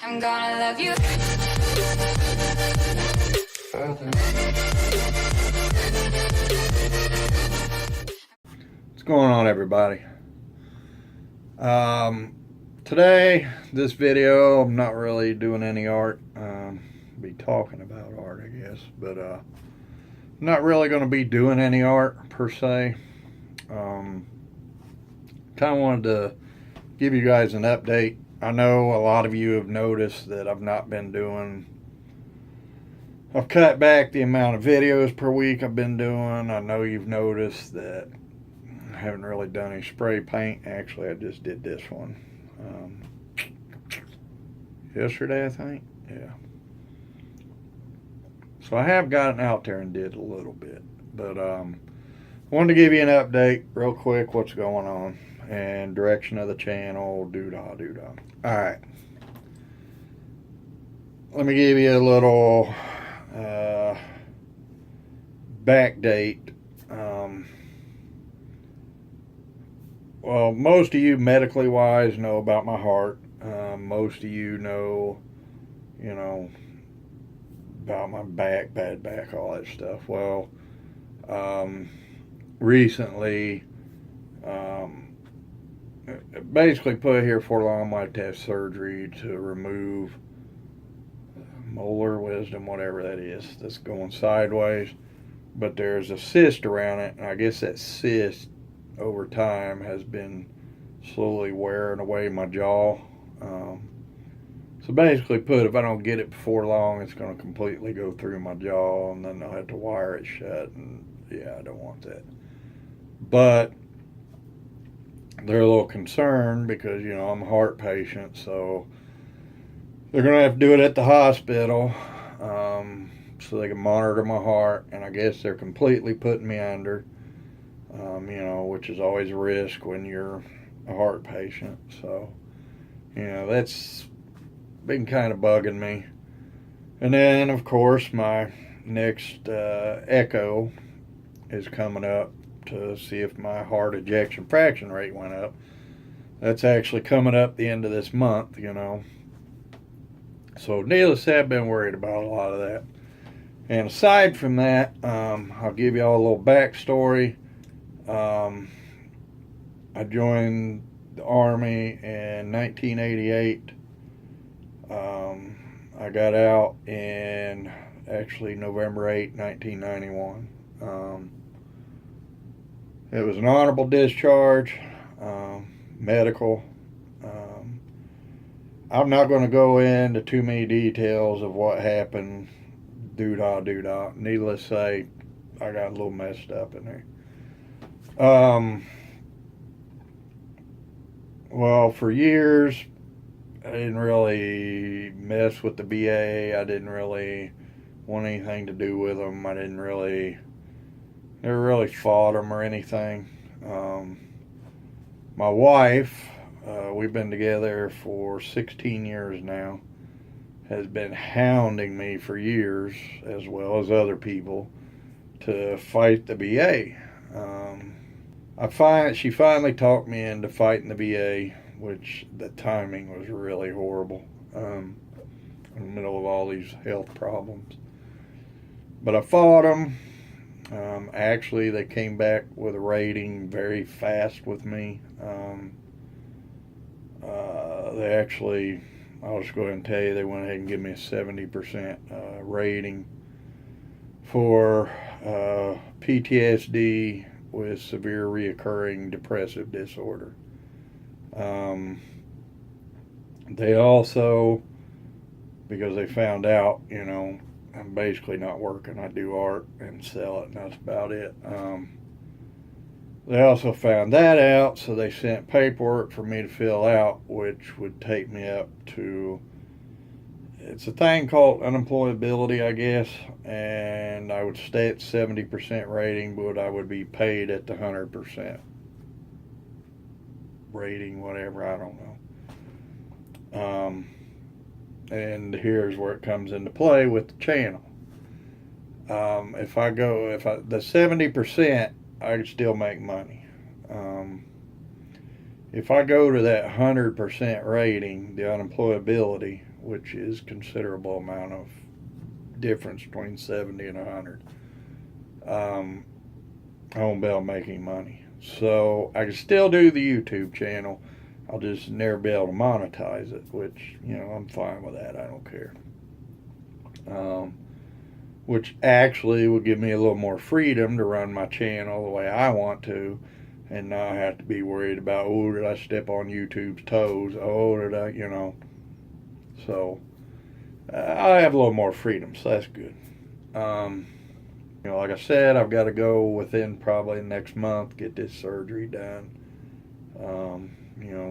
I'm gonna love you. What's going on, everybody? Today, this video, I'm not really doing any art. Be talking about art, I guess, but not really going to be doing any art per se. Kind of wanted to give you guys an update. I know a lot of you have noticed that I've cut back the amount of videos per week I've been doing. I know you've noticed that I haven't really done any spray paint. Actually, I just did this one yesterday, I think. Yeah. So I have gotten out there and did a little bit. But wanted to give you an update real quick, what's going on, and direction of the channel, doo-dah, doo-dah. Alright. Let me give you a little back date. Well, most of you medically wise know about my heart. Most of you know, about my back, bad back, all that stuff. Well, recently, basically put here for long, I might have surgery to remove molar wisdom, whatever that is, that's going sideways. But there's a cyst around it, and I guess that cyst over time has been slowly wearing away my jaw. So basically if I don't get it before long, it's going to completely go through my jaw, and then I'll have to wire it shut, and yeah, I don't want that. But they're a little concerned because, I'm a heart patient, so they're going to have to do it at the hospital, so they can monitor my heart, and I guess they're completely putting me under, which is always a risk when you're a heart patient. So, that's been kind of bugging me. And then, of course, my next echo is coming up to see if my heart ejection fraction rate went up. That's actually coming up the end of this month, So needless to say, I've been worried about a lot of that. And aside from that, I'll give you all a little backstory. I joined the Army in 1988. I got out in actually November 8, 1991. It was an honorable discharge, medical. I'm not going to go into too many details of what happened. Doo-dah, doo-dah. Needless to say, I got a little messed up in there. Well, for years, I didn't really mess with the VA. I didn't really want anything to do with them. I never really fought them or anything. My wife, we've been together for 16 years now, has been hounding me for years, as well as other people, to fight the VA. She finally talked me into fighting the VA, which the timing was really horrible, in the middle of all these health problems. But I fought them. Actually, they came back with a rating very fast with me. They actually, I'll just go ahead and tell you, they went ahead and gave me a 70% rating for PTSD with severe reoccurring depressive disorder. They also, because they found out, I'm basically not working. I do art and sell it, and that's about it. They also found that out, so they sent paperwork for me to fill out, which would take me up to, it's a thing called unemployability, I guess, and I would stay at 70% rating, but I would be paid at the 100% rating, whatever, I don't know. And here's where it comes into play with the channel. The 70%, I could still make money. if I go to that 100% rating, the unemployability, which is considerable amount of difference between 70 and 100, I won't be able to make any money. So I can still do the YouTube channel. I'll just never be able to monetize it, which, I'm fine with that. I don't care. Which actually would give me a little more freedom to run my channel the way I want to, and not have to be worried about, oh, did I step on YouTube's toes? Oh, did I, So I have a little more freedom, so that's good. Like I said, I've got to go within probably next month, get this surgery done.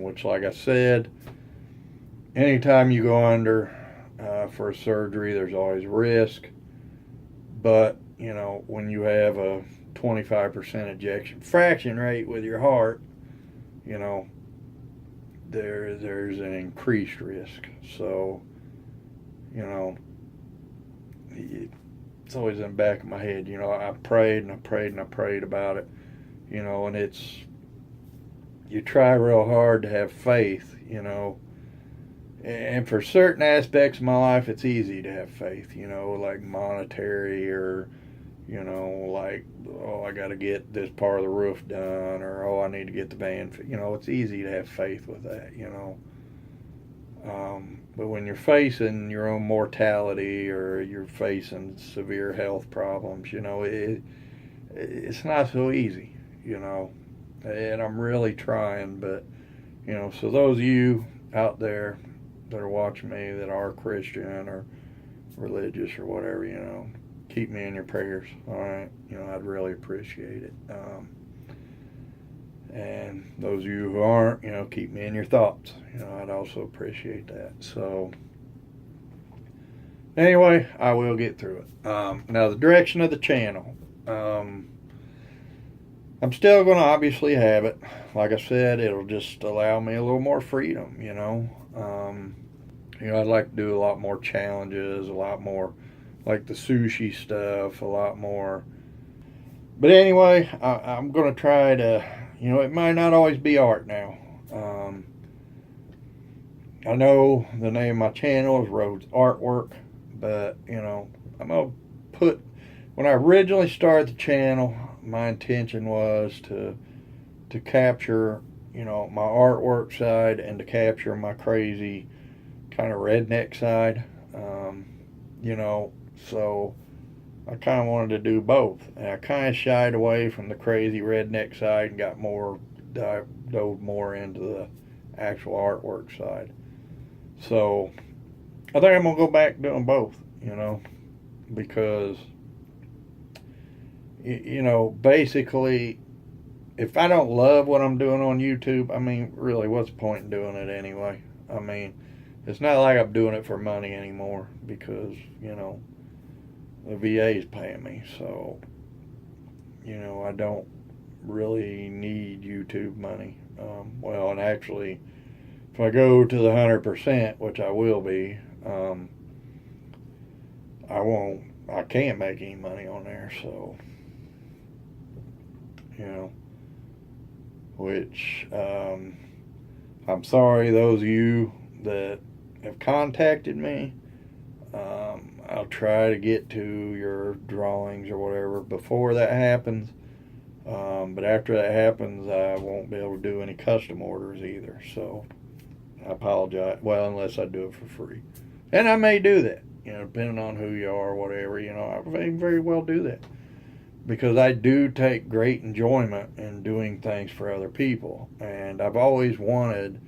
Which, like I said, anytime you go under for a surgery, there's always risk. But, when you have a 25% ejection fraction rate with your heart, there's an increased risk. So, it's always in the back of my head. I prayed and I prayed and I prayed about it, and you try real hard to have faith, and for certain aspects of my life, it's easy to have faith, like monetary, or, like, oh, I got to get this part of the roof done, or, oh, I need to get the van, it's easy to have faith with that, but when you're facing your own mortality, or you're facing severe health problems, it's not so easy, and I'm really trying. But, so those of you out there that are watching me that are Christian or religious or whatever, keep me in your prayers, all right? I'd really appreciate it. And those of you who aren't, keep me in your thoughts. I'd also appreciate that. So, anyway, I will get through it. Now, the direction of the channel. I'm still going to obviously have it. Like I said, it'll just allow me a little more freedom, I'd like to do a lot more challenges, a lot more like the sushi stuff, a lot more. But anyway, I'm going to try to, it might not always be art now. I know the name of my channel is Rhodes Artwork, but, I'm going to put, when I originally started the channel, my intention was to capture, my artwork side, and to capture my crazy kind of redneck side, so I kind of wanted to do both, and I kind of shied away from the crazy redneck side and got dove more into the actual artwork side. So I think I'm gonna go back doing both, because basically, if I don't love what I'm doing on YouTube, really, what's the point in doing it anyway? It's not like I'm doing it for money anymore, because the VA is paying me, so I don't really need YouTube money. And actually, if I go to the 100%, which I will be, I can't make any money on there, so which I'm sorry, those of you that have contacted me. I'll try to get to your drawings or whatever before that happens. But after that happens, I won't be able to do any custom orders either. So I apologize. Well, unless I do it for free. And I may do that, depending on who you are or whatever. I may very well do that. Because I do take great enjoyment in doing things for other people. And I've always wanted,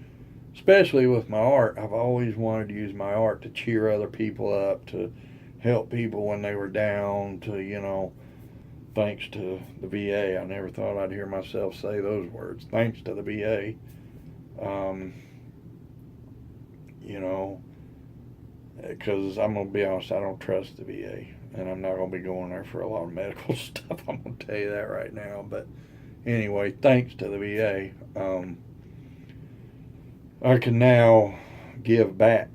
especially with my art, I've always wanted to use my art to cheer other people up, to help people when they were down, to, thanks to the VA. I never thought I'd hear myself say those words. Thanks to the VA. Because I'm going to be honest, I don't trust the VA. And I'm not going to be going there for a lot of medical stuff. I'm going to tell you that right now. But anyway, thanks to the VA, I can now give back,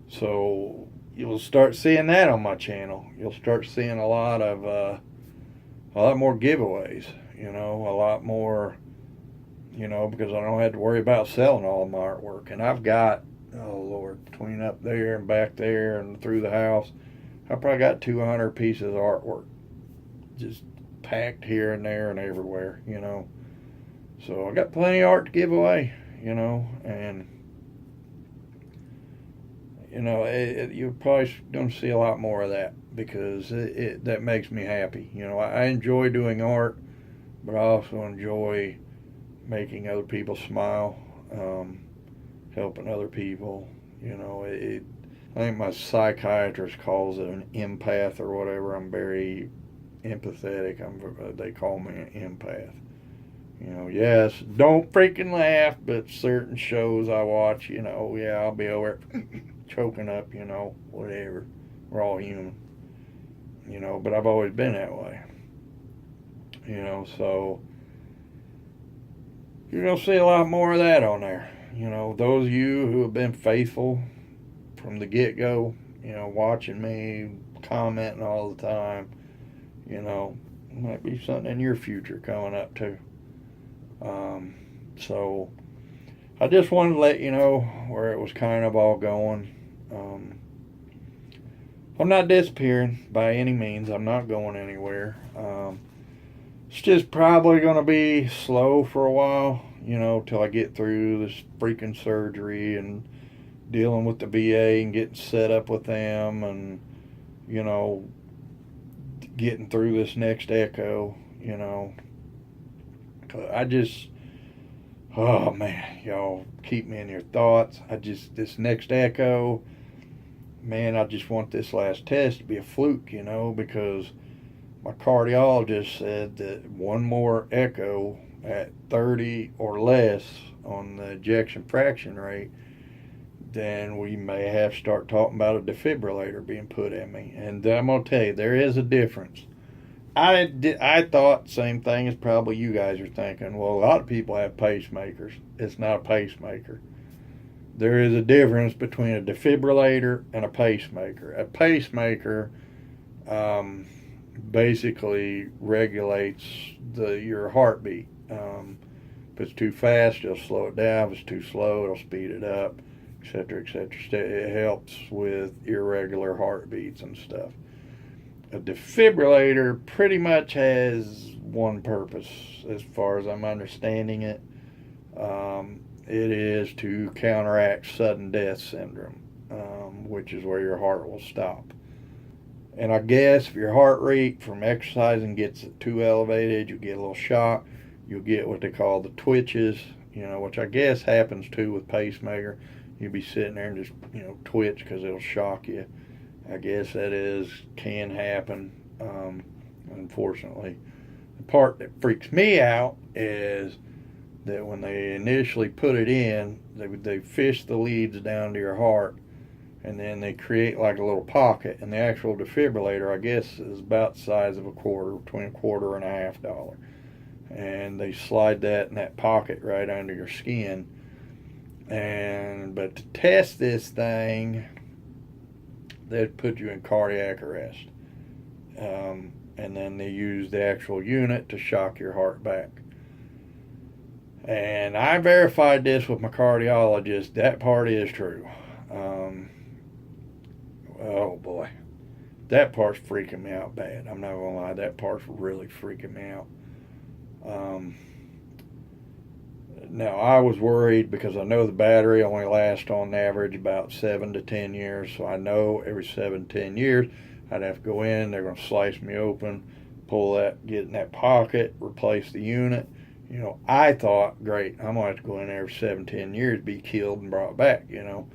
so you'll start seeing that on my channel. You'll start seeing a lot more giveaways, a lot more you know, because I don't have to worry about selling all of my artwork. And I've got, oh Lord, between up there and back there and through the house, I probably got 200 pieces of artwork just packed here and there and everywhere, you know. So I got plenty of art to give away, you know, and you know, you're probably going to see a lot more of that because that makes me happy. You know, I enjoy doing art, but I also enjoy making other people smile, helping other people. You know, I think my psychiatrist calls it an empath or whatever. I'm very empathetic. They call me an empath. You know, yes, don't freaking laugh, but certain shows I watch, you know, yeah, I'll be over choking up, you know, whatever. We're all human, you know, but I've always been that way. You know, so you're going to see a lot more of that on there. You know, those of you who have been faithful from the get-go, you know, watching me, commenting all the time, you know, might be something in your future coming up too. So I just wanted to let you know where it was kind of all going. I'm not disappearing by any means. I'm not going anywhere. It's just probably going to be slow for a while, you know, till I get through this freaking surgery and dealing with the VA and getting set up with them and, you know, getting through this next echo, you know. I just, oh man, y'all keep me in your thoughts. This next echo, man, I just want this last test to be a fluke, you know, because my cardiologist said that one more echo at 30 or less on the ejection fraction rate, then we may have to start talking about a defibrillator being put in me. And I'm going to tell you, there is a difference. I thought same thing as probably you guys are thinking. Well, a lot of people have pacemakers. It's not a pacemaker. There is a difference between a defibrillator and a pacemaker. A pacemaker basically regulates your heartbeat. If it's too fast, it'll slow it down. If it's too slow, it'll speed it up, etc., etc. It helps with irregular heartbeats and stuff. A defibrillator pretty much has one purpose, as far as I'm understanding it. It is to counteract sudden death syndrome, which is where your heart will stop. And I guess if your heart rate from exercising gets too elevated, you get a little shock. You'll get what they call the twitches, you know, which I guess happens too with pacemaker. You'll be sitting there and just, you know, twitch because it'll shock you. I guess that can happen, unfortunately. The part that freaks me out is that when they initially put it in, they fish the leads down to your heart, and then they create like a little pocket. And the actual defibrillator, I guess, is about the size of a quarter, between a quarter and $1/2. And they slide that in that pocket right under your skin. But to test this thing, they'd put you in cardiac arrest. And then they use the actual unit to shock your heart back. And I verified this with my cardiologist. That part is true. Oh boy. That part's freaking me out bad. I'm not going to lie. That part's really freaking me out. Now, I was worried because I know the battery only lasts on average about 7 to 10 years. So I know every 7 to 10 years I'd have to go in. They're going to slice me open, pull that, get in that pocket, replace the unit. You know, I thought, great, I'm going to have to go in every 7 to 10 years, be killed and brought back, you know.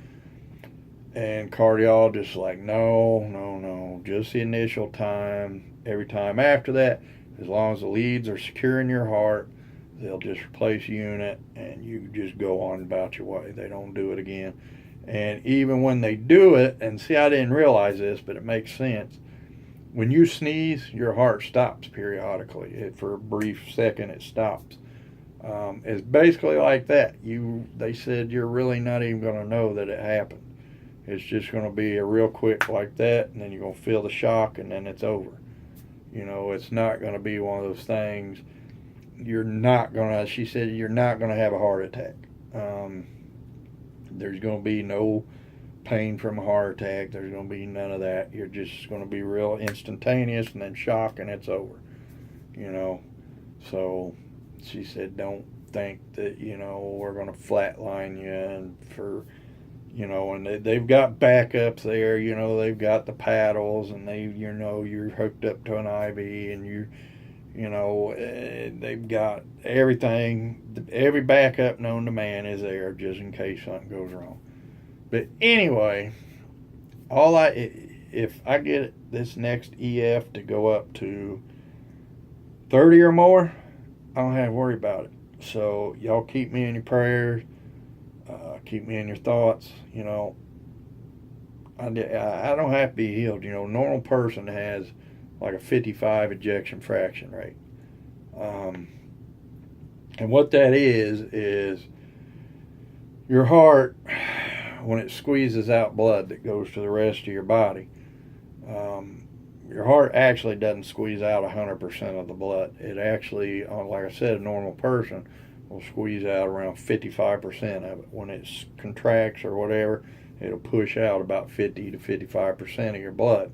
And cardiologist's like, no, just the initial time. Every time after that, as long as the leads are secure in your heart, they'll just replace the unit and you just go on about your way. They don't do it again. And even when they do it, and see, I didn't realize this, but it makes sense. When you sneeze, your heart stops periodically. For a brief second, it stops. It's basically like that. They said you're really not even going to know that it happened. It's just going to be a real quick like that, and then you're going to feel the shock, and then it's over. You know, it's not going to be one of those things you're not gonna. She said you're not gonna have a heart attack. There's gonna be no pain from a heart attack. There's gonna be none of that. You're just gonna be real instantaneous and then shock and it's over. You know. So she said, don't think that we're gonna flatline you and and they've got backups there. They've got the paddles and you're hooked up to an IV and they've got everything. Every backup known to man is there just in case something goes wrong. But anyway, if I get this next EF to go up to 30 or more, I don't have to worry about it. So y'all keep me in your prayers. Keep me in your thoughts. I don't have to be healed. A normal person has like a 55 ejection fraction rate. And what that is your heart, when it squeezes out blood that goes to the rest of your body, your heart actually doesn't squeeze out 100% of the blood. It actually, like I said, a normal person will squeeze out around 55% of it. When it contracts or whatever, it'll push out about 50 to 55% of your blood.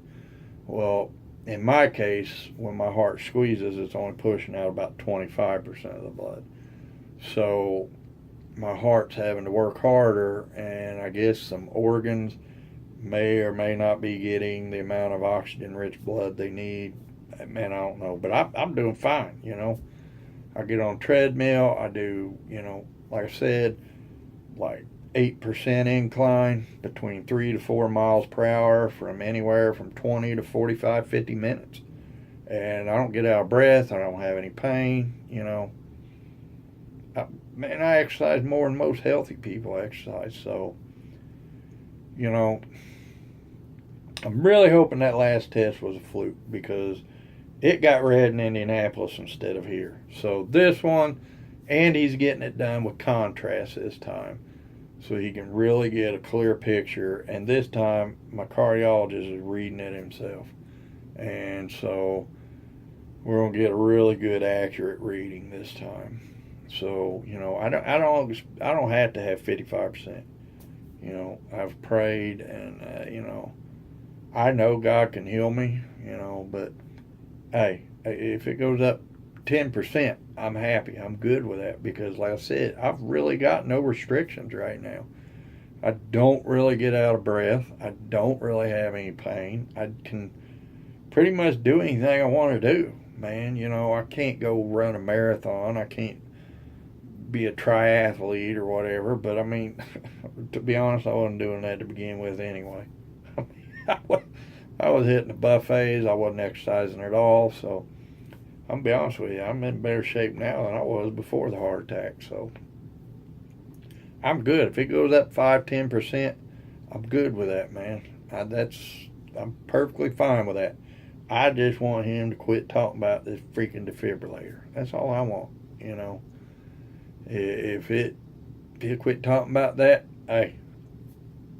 Well, in my case, when my heart squeezes, it's only pushing out about 25% of the blood. So my heart's having to work harder, and I guess some organs may or may not be getting the amount of oxygen-rich blood they need. Man, I don't know. But I'm doing fine, I get on a treadmill. I do, like I said, like 8% incline between 3 to 4 miles per hour from anywhere from 20 to 45, 50 minutes. And I don't get out of breath. I don't have any pain, I exercise more than most healthy people exercise. So, I'm really hoping that last test was a fluke because it got read in Indianapolis instead of here. So this one, and he's getting it done with contrast this time, so he can really get a clear picture. And this time, my cardiologist is reading it himself. And so we're going to get a really good, accurate reading this time. So, I don't have to have 55%. I've prayed and, I know God can heal me, but hey, if it goes up 10%, I'm happy. I'm good with that because, like I said, I've really got no restrictions right now. I don't really get out of breath. I don't really have any pain. I can pretty much do anything I want to do, man. I can't go run a marathon. I can't be a triathlete or whatever, but I mean, to be honest, I wasn't doing that to begin with anyway. I was hitting the buffets. I wasn't exercising at all. So I'm going to be honest with you, I'm in better shape now than I was before the heart attack. So I'm good. If it goes up 5-10%, I'm good with that, man. I'm perfectly fine with that. I just want him to quit talking about this freaking defibrillator. That's all I want, If he'll quit talking about that, hey,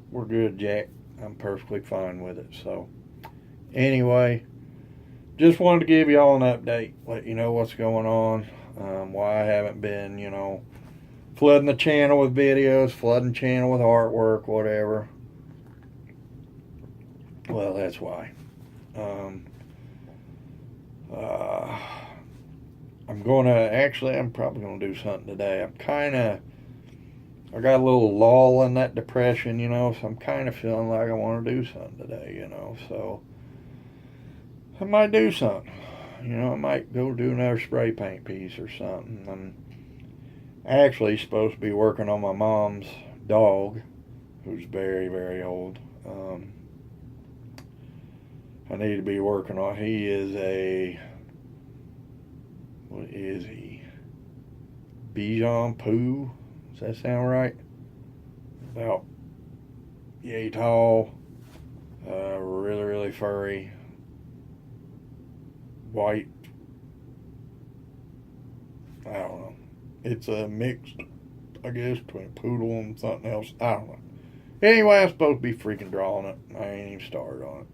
we're good, Jack. I'm perfectly fine with it. So anyway, just wanted to give you all an update, let you know what's going on, why I haven't been, flooding the channel with videos, flooding the channel with artwork, whatever. Well, that's why. I'm probably going to do something today. I got a little lull in that depression, so I'm kind of feeling like I want to do something today, so I might do something. I might go do another spray paint piece or something. I'm actually supposed to be working on my mom's dog, who's very, very old. I need to be working on, he is what is he? Bichon Poo? Does that sound right? About yay tall, really, really furry, white. I don't know. It's a mix, I guess, between a poodle and something else. I don't know. Anyway, I'm supposed to be freaking drawing it. I ain't even started on it.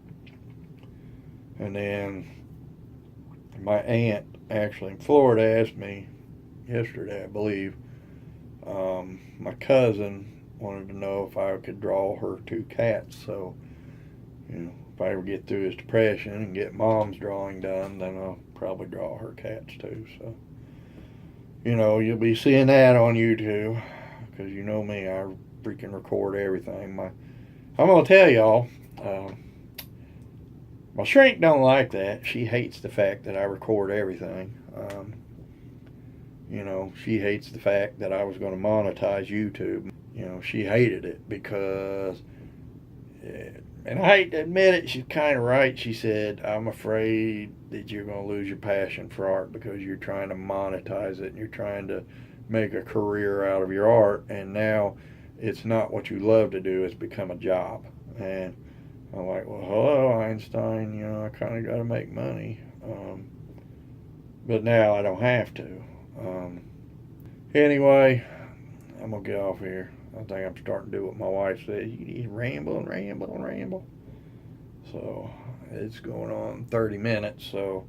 And then my aunt, actually in Florida, asked me yesterday, I believe. My cousin wanted to know if I could draw her 2 cats. So, if I ever get through his depression and get Mom's drawing done, then I'll probably draw her cats too. So, you'll be seeing that on YouTube, because you know me, I freaking record everything. I'm gonna tell y'all, my shrink don't like that. She hates the fact that I record everything. She hates the fact that I was going to monetize YouTube. She hated it because, and I hate to admit it, she's kind of right. She said, I'm afraid that you're going to lose your passion for art because you're trying to monetize it and you're trying to make a career out of your art, and now it's not what you love to do, it's become a job. And I'm like, well, hello, Einstein, I kind of got to make money. But now I don't have to. Anyway, I'm going to get off here. I think I'm starting to do what my wife said. You ramble and ramble and ramble. So it's going on 30 minutes. So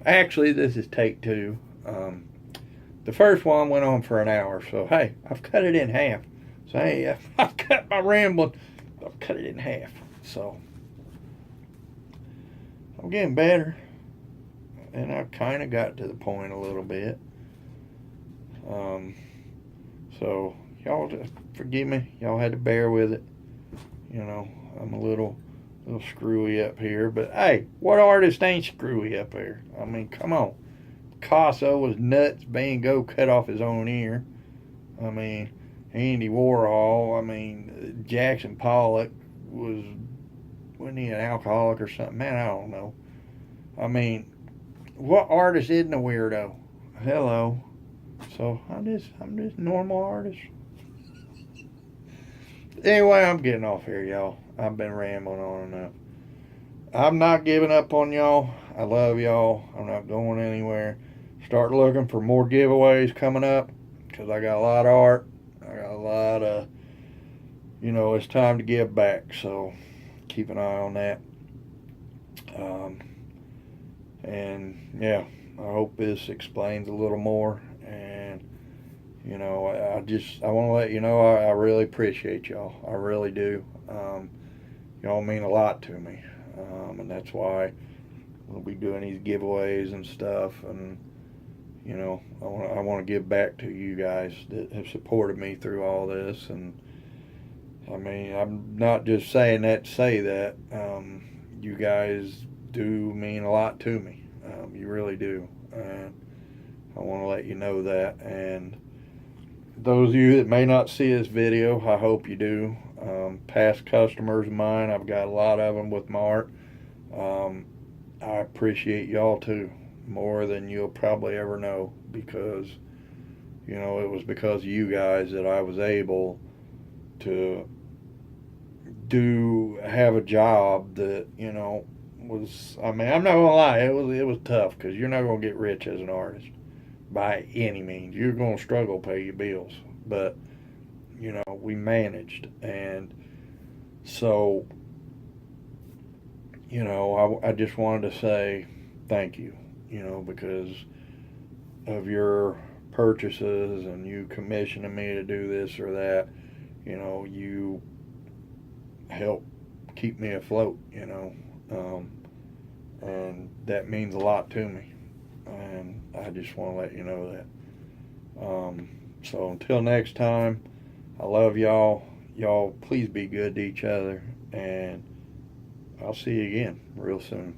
actually, this is take 2. The first one went on for an hour. So, hey, I've cut it in half. So, hey, I've cut my rambling. I've cut it in half. So I'm getting better. And I've kind of got to the point a little bit. So y'all just forgive me. Y'all had to bear with it. I'm a little screwy up here. But hey, what artist ain't screwy up here? I mean, come on. Picasso was nuts. Van Gogh cut off his own ear. I mean, Andy Warhol. I mean, Jackson Pollock wasn't he an alcoholic or something? Man, I don't know. I mean, what artist isn't a weirdo? Hello. So I'm just normal artist. Anyway, I'm getting off here, y'all. I've been rambling on enough. I'm not giving up on y'all. I love y'all. I'm not going anywhere. Start looking for more giveaways coming up, because I got a lot of art. I got a lot of, it's time to give back. So keep an eye on that. And yeah, I hope this explains a little more. And I want to let you know I really appreciate y'all. I really do. Y'all mean a lot to me, and that's why we'll be doing these giveaways and stuff. And I want to give back to you guys that have supported me through all this. And I mean, I'm not just saying that to say that. You guys do mean a lot to me. You really do. And I want to let you know that. And those of you that may not see this video, I hope you do. Past customers of mine, I've got a lot of them with my art. I appreciate y'all too, more than you'll probably ever know, because it was because of you guys that I was able to have a job that was, I mean, I'm not gonna lie, it was tough, because you're not gonna get rich as an artist by any means. You're gonna struggle to pay your bills, but we managed. And so I just wanted to say thank you, because of your purchases and you commissioning me to do this or that. You help keep me afloat, and that means a lot to me, and I just want to let you know that. So until next time, I love y'all. Y'all please be good to each other, and I'll see you again real soon.